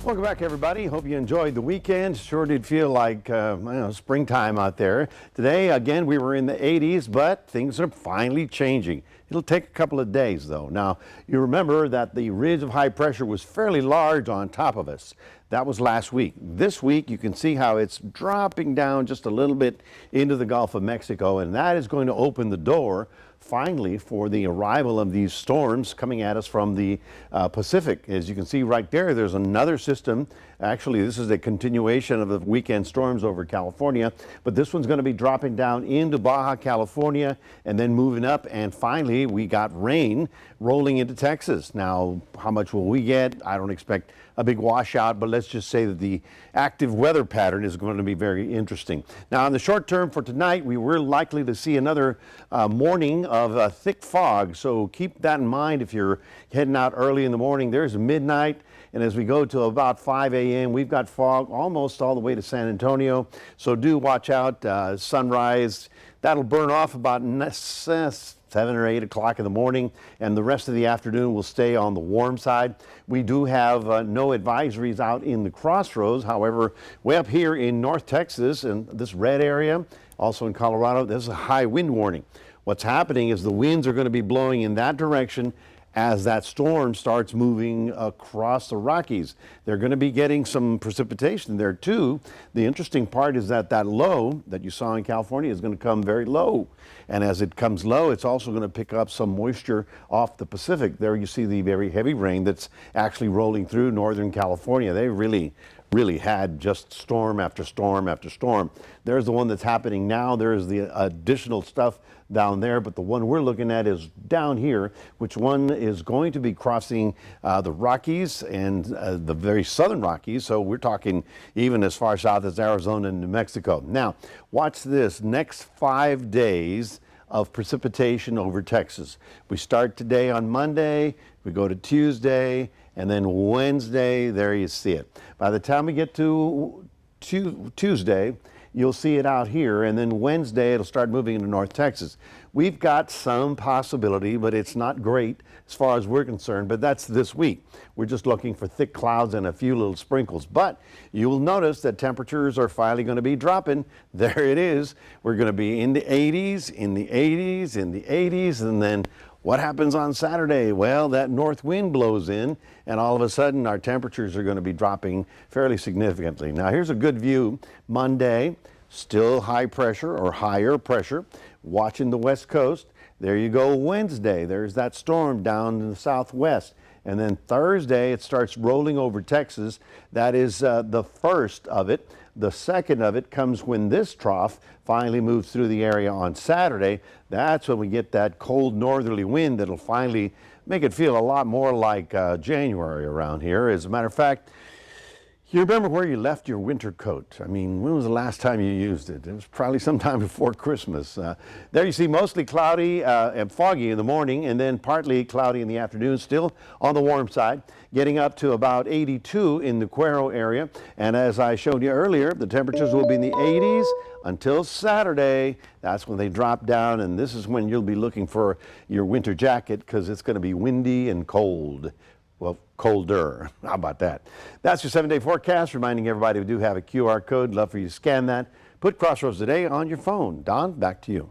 Welcome back, everybody. Hope you enjoyed the weekend. Sure did feel like springtime out there. Today, again, we were in the 80s, but things are finally changing. It'll take a couple of days, though. Now, you remember that the ridge of high pressure was fairly large on top of us. That was last week. This week, you can see how it's dropping down just a little bit into the Gulf of Mexico, and that is going to open the door finally for the arrival of these storms coming at us from the Pacific. As you can see right there, there's another system. Actually, this is a continuation of the weekend storms over California, but this one's going to be dropping down into Baja California and then moving up, and finally we got rain rolling into Texas. Now, how much will we get? I don't expect a big washout, but let's just say that the active weather pattern is going to be very interesting. Now, in the short term for tonight, we were likely to see another morning of thick fog, so keep that in mind if you're heading out early in the morning. There's midnight, and as we go to about 5 a.m., we've got fog almost all the way to San Antonio, so do watch out. Sunrise, that'll burn off about 7 or 8 o'clock in the morning, and the rest of the afternoon will stay on the warm side. We do have no advisories out in the crossroads. However, way up here in North Texas and this red area, also in Colorado, there's a high wind warning. What's happening is the winds are going to be blowing in that direction as that storm starts moving across the Rockies. They're going to be getting some precipitation there too. The interesting part is that that low that you saw in California is going to come very low. And as it comes low, it's also going to pick up some moisture off the Pacific. There you see the very heavy rain that's actually rolling through Northern California. They really had just storm after storm after storm. There's the one that's happening now. There's the additional stuff down there, but the one we're looking at is down here, which one is going to be crossing the Rockies and the very southern Rockies. So we're talking even as far south as Arizona and New Mexico. Now, watch this. Next 5 days of precipitation over Texas. We start today on Monday, we go to Tuesday, and then Wednesday, there you see it. By the time we get to Tuesday, you'll see it out here, and then Wednesday it'll start moving into North Texas. We've got some possibility, but it's not great as far as we're concerned, but that's this week. We're just looking for thick clouds and a few little sprinkles, but you will notice that temperatures are finally going to be dropping. There it is. We're going to be in the 80s, in the 80s, in the 80s, and then what happens on Saturday? Well, that north wind blows in, and all of a sudden our temperatures are going to be dropping fairly significantly. Now, here's a good view. Monday, still high pressure or higher pressure, watching the west coast. There you go. Wednesday, there's that storm down in the southwest. And then Thursday, it starts rolling over Texas. That is the first of it. The second of it comes when this trough finally moves through the area on Saturday. That's when we get that cold northerly wind that'll finally make it feel a lot more like January around here. As a matter of fact, you remember where you left your winter coat? I mean, when was the last time you used it? It was probably sometime before Christmas. There you see mostly cloudy and foggy in the morning, and then partly cloudy in the afternoon, still on the warm side, getting up to about 82 in the Cuero area. And as I showed you earlier, the temperatures will be in the 80s until Saturday. That's when they drop down, and this is when you'll be looking for your winter jacket because it's going to be windy and cold. Well, colder. How about that? That's your 7-day forecast, reminding everybody we do have a QR code. Love for you to scan that. Put Crossroads Today on your phone. Don, back to you.